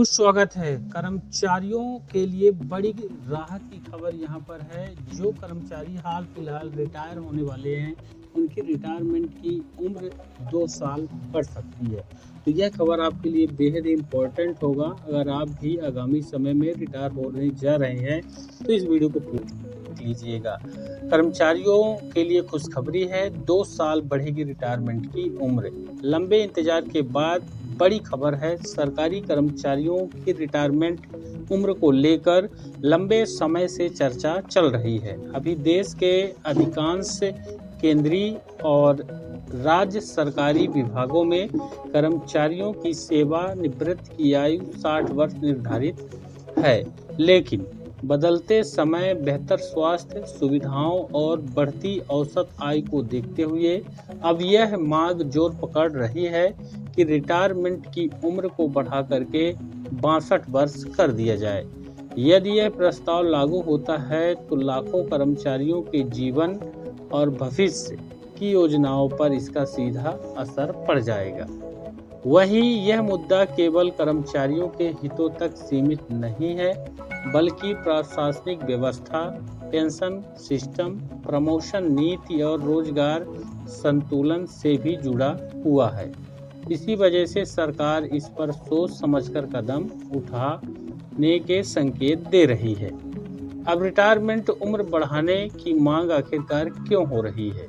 बहुत स्वागत है। कर्मचारियों के लिए बड़ी राहत की खबर यहाँ पर है। जो कर्मचारी हाल फिलहाल रिटायर होने वाले हैं, उनकी रिटायरमेंट की उम्र 2 साल बढ़ सकती है। तो यह खबर आपके लिए बेहद इम्पोर्टेंट होगा। अगर आप भी आगामी समय में रिटायर होने जा रहे हैं तो इस वीडियो को पूरा देख लीजिएगा। कर्मचारियों के लिए खुशखबरी है, 2 साल बढ़ेगी रिटायरमेंट की उम्र। लंबे इंतजार के बाद बड़ी खबर है। सरकारी कर्मचारियों की रिटायरमेंट उम्र को लेकर लंबे समय से चर्चा चल रही है। अभी देश के अधिकांश केंद्रीय और राज्य सरकारी विभागों में कर्मचारियों की सेवानिवृत्ति की आयु 60 वर्ष निर्धारित है, लेकिन बदलते समय, बेहतर स्वास्थ्य सुविधाओं और बढ़ती औसत आयु को देखते हुए अब यह मांग जोर पकड़ रही है कि रिटायरमेंट की उम्र को बढ़ा करके 62 वर्ष कर दिया जाए। यदि यह प्रस्ताव लागू होता है तो लाखों कर्मचारियों के जीवन और भविष्य की योजनाओं पर इसका सीधा असर पड़ जाएगा। वहीं यह मुद्दा केवल कर्मचारियों के हितों तक सीमित नहीं है, बल्कि प्रशासनिक व्यवस्था, पेंशन सिस्टम, प्रमोशन नीति और रोजगार संतुलन से भी जुड़ा हुआ है। इसी वजह से सरकार इस पर सोच समझकर कदम उठाने के संकेत दे रही है। अब रिटायरमेंट उम्र बढ़ाने की मांग आखिरकार क्यों हो रही है?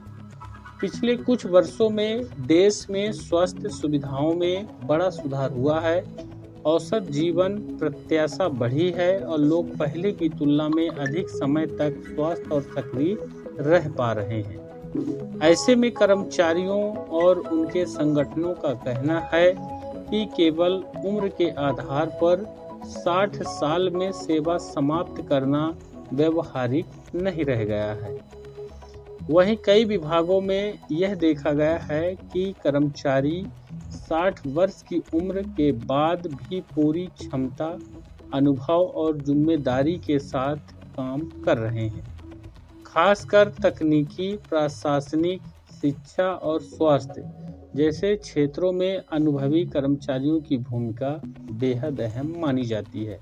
पिछले कुछ वर्षों में देश में स्वास्थ्य सुविधाओं में बड़ा सुधार हुआ है। औसत जीवन प्रत्याशा बढ़ी है और लोग पहले की तुलना में अधिक समय तक स्वस्थ और सक्रिय रह पा रहे हैं। ऐसे में कर्मचारियों और उनके संगठनों का कहना है कि केवल उम्र के आधार पर 60 साल में सेवा समाप्त करना व्यवहारिक नहीं रह गया है। वहीं कई विभागों में यह देखा गया है कि कर्मचारी 60 वर्ष की उम्र के बाद भी पूरी क्षमता, अनुभव और जिम्मेदारी के साथ काम कर रहे हैं। खासकर तकनीकी, प्रशासनिक, शिक्षा और स्वास्थ्य जैसे क्षेत्रों में अनुभवी कर्मचारियों की भूमिका बेहद अहम मानी जाती है।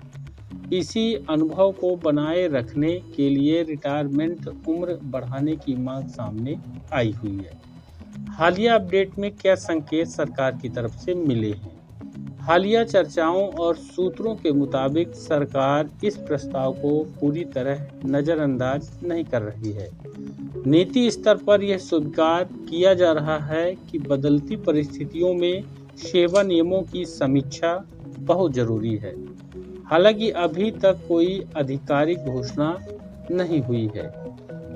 इसी अनुभव को बनाए रखने के लिए रिटायरमेंट उम्र बढ़ाने की मांग सामने आई हुई है। हालिया अपडेट में क्या संकेत सरकार की तरफ से मिले हैं? हालिया चर्चाओं और सूत्रों के मुताबिक सरकार इस प्रस्ताव को पूरी तरह नज़रअंदाज नहीं कर रही है। नीति स्तर पर यह स्वीकार किया जा रहा है कि बदलती परिस्थितियों में सेवा नियमों की समीक्षा बहुत जरूरी है। हालांकि अभी तक कोई आधिकारिक घोषणा नहीं हुई है,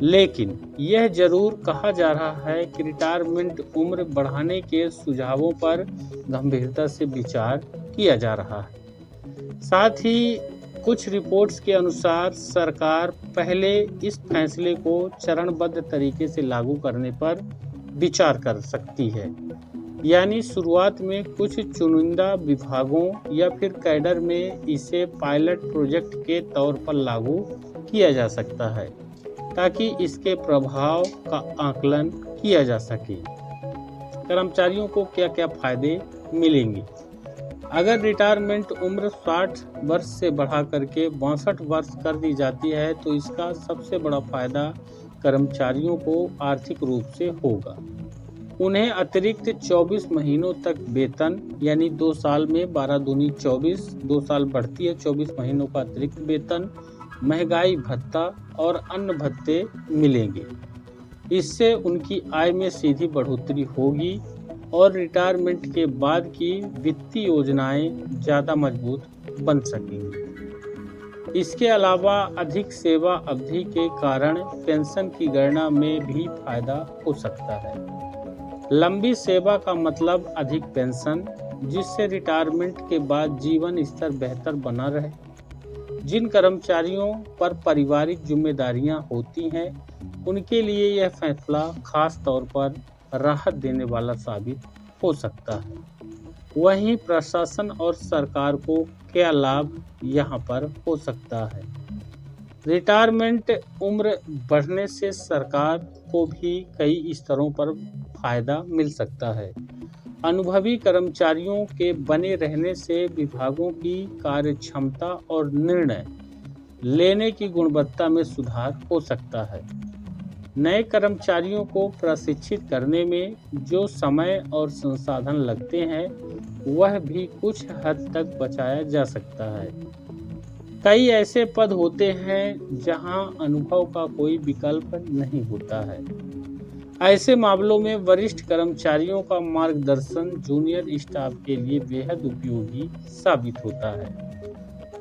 लेकिन यह जरूर कहा जा रहा है कि रिटायरमेंट उम्र बढ़ाने के सुझावों पर गंभीरता से विचार किया जा रहा है। साथ ही कुछ रिपोर्ट्स के अनुसार सरकार पहले इस फैसले को चरणबद्ध तरीके से लागू करने पर विचार कर सकती है। यानी शुरुआत में कुछ चुनिंदा विभागों या फिर कैडर में इसे पायलट प्रोजेक्ट के तौर पर लागू किया जा सकता है, ताकि इसके प्रभाव का आकलन किया जा सके। कर्मचारियों को क्या क्या फायदे मिलेंगे? अगर रिटायरमेंट उम्र 60 वर्ष से बढ़ा करके 62 वर्ष कर दी जाती है तो इसका सबसे बड़ा फायदा कर्मचारियों को आर्थिक रूप से होगा। उन्हें अतिरिक्त 24 महीनों तक वेतन, यानी 2 साल में 12 दूनी 24, 2 साल बढ़ती है 24 महीनों का अतिरिक्त वेतन, महंगाई भत्ता और अन्य भत्ते मिलेंगे। इससे उनकी आय में सीधी बढ़ोतरी होगी और रिटायरमेंट के बाद की वित्तीय योजनाएं ज़्यादा मजबूत बन सकेंगी। इसके अलावा अधिक सेवा अवधि के कारण पेंशन की गणना में भी फायदा हो सकता है। लंबी सेवा का मतलब अधिक पेंशन, जिससे रिटायरमेंट के बाद जीवन स्तर बेहतर बना रहे। जिन कर्मचारियों पर पारिवारिक जिम्मेदारियां होती हैं, उनके लिए यह फैसला खास तौर पर राहत देने वाला साबित हो सकता है। वहीं प्रशासन और सरकार को क्या लाभ यहां पर हो सकता है? रिटायरमेंट उम्र बढ़ने से सरकार को भी कई स्तरों पर फायदा मिल सकता है। अनुभवी कर्मचारियों के बने रहने से विभागों की कार्यक्षमता और निर्णय लेने की गुणवत्ता में सुधार हो सकता है। नए कर्मचारियों को प्रशिक्षित करने में जो समय और संसाधन लगते हैं, वह भी कुछ हद तक बचाया जा सकता है। कई ऐसे पद होते हैं जहां अनुभव का कोई विकल्प नहीं होता है। ऐसे मामलों में वरिष्ठ कर्मचारियों का मार्गदर्शन जूनियर स्टाफ के लिए बेहद उपयोगी साबित होता है।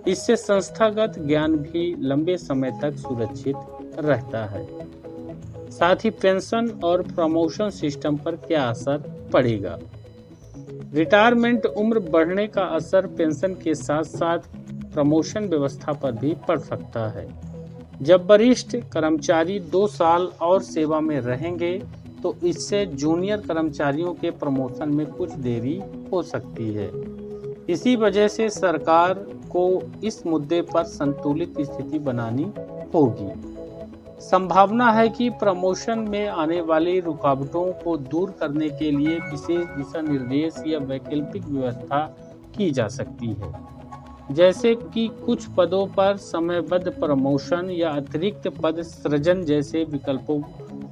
इससे संस्थागत ज्ञान भी लंबे समय तक सुरक्षित रहता है। साथ ही पेंशन और प्रमोशन सिस्टम पर क्या असर पड़ेगा? रिटायरमेंट उम्र बढ़ने का असर पेंशन के साथ साथ प्रमोशन व्यवस्था पर भी पड़ सकता है। जब वरिष्ठ कर्मचारी 2 साल और सेवा में रहेंगे तो इससे जूनियर कर्मचारियों के प्रमोशन में कुछ देरी हो सकती है। इसी वजह से सरकार को इस मुद्दे पर संतुलित स्थिति बनानी होगी। संभावना है कि प्रमोशन में आने वाली रुकावटों को दूर करने के लिए विशेष दिशा निर्देश या वैकल्पिक व्यवस्था की जा सकती है, जैसे कि कुछ पदों पर समयबद्ध प्रमोशन या अतिरिक्त पद सृजन जैसे विकल्पों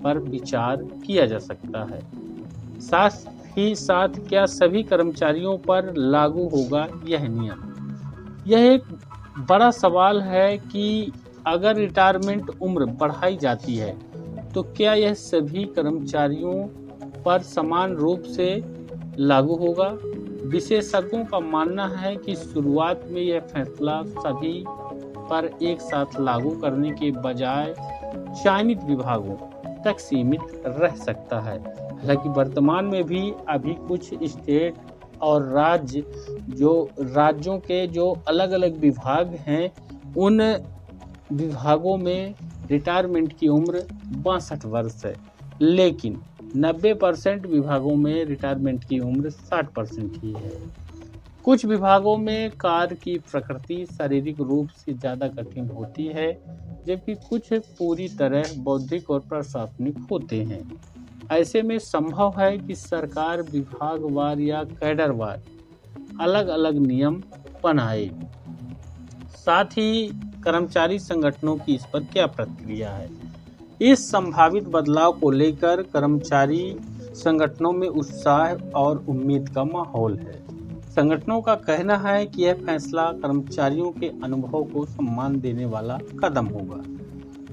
पर विचार किया जा सकता है। साथ ही साथ क्या सभी कर्मचारियों पर लागू होगा यह नियम? यह एक बड़ा सवाल है कि अगर रिटायरमेंट उम्र बढ़ाई जाती है तो क्या यह सभी कर्मचारियों पर समान रूप से लागू होगा? विशेषज्ञों का मानना है कि शुरुआत में यह फैसला सभी पर एक साथ लागू करने के बजाय चयनित विभागों तक सीमित रह सकता है। हालांकि वर्तमान में भी अभी कुछ स्टेट और राज्यों के जो अलग अलग विभाग हैं, उन विभागों में रिटायरमेंट की उम्र 62 वर्ष है, लेकिन 90% विभागों में रिटायरमेंट की उम्र 60% ही है। कुछ विभागों में कार्य की प्रकृति शारीरिक रूप से ज़्यादा कठिन होती है, जबकि कुछ पूरी तरह बौद्धिक और प्रशासनिक होते हैं। ऐसे में संभव है कि सरकार विभागवार या कैडरवार अलग अलग नियम बनाए। साथ ही कर्मचारी संगठनों की इस पर क्या प्रतिक्रिया है? इस संभावित बदलाव को लेकर कर्मचारी संगठनों में उत्साह और उम्मीद का माहौल है। संगठनों का कहना है कि यह फैसला कर्मचारियों के अनुभव को सम्मान देने वाला कदम होगा।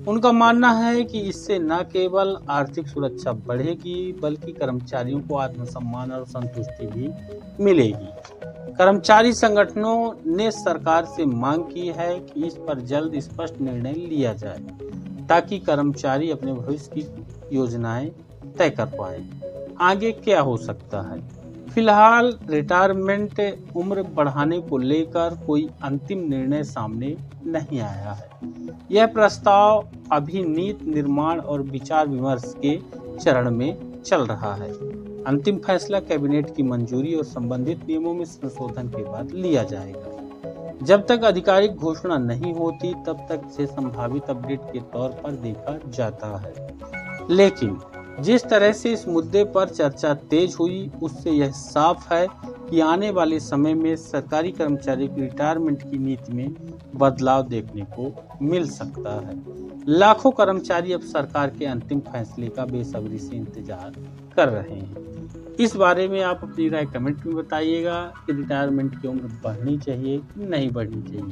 उनका मानना है कि इससे न केवल आर्थिक सुरक्षा बढ़ेगी, बल्कि कर्मचारियों को आत्मसम्मान और संतुष्टि भी मिलेगी। कर्मचारी संगठनों ने सरकार से मांग की है कि इस पर जल्द स्पष्ट निर्णय लिया जाए, ताकि कर्मचारी अपने भविष्य की योजनाएं तय कर पाए। आगे क्या हो सकता है? फिलहाल रिटायरमेंट उम्र बढ़ाने को लेकर कोई अंतिम निर्णय सामने नहीं आया है। यह प्रस्ताव अभी नीति निर्माण और विचार विमर्श के चरण में चल रहा है। अंतिम फैसला कैबिनेट की मंजूरी और संबंधित नियमों में संशोधन के बाद लिया जाएगा। जब तक आधिकारिक घोषणा नहीं होती, तब तक इसे संभावित अपडेट के तौर पर देखा जाता है। लेकिन जिस तरह से इस मुद्दे पर चर्चा तेज हुई, उससे यह साफ है कि आने वाले समय में सरकारी कर्मचारी की रिटायरमेंट की नीति में बदलाव देखने को मिल सकता है। लाखों कर्मचारी अब सरकार के अंतिम फैसले का बेसब्री से इंतजार कर रहे हैं। इस बारे में आप अपनी राय कमेंट में बताइएगा कि रिटायरमेंट की उम्र बढ़नी चाहिए कि नहीं बढ़नी चाहिए।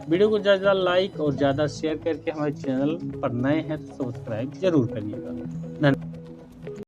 वीडियो को ज़्यादा लाइक और ज़्यादा शेयर करके हमारे चैनल पर नए हैं तो सब्सक्राइब जरूर करिएगा।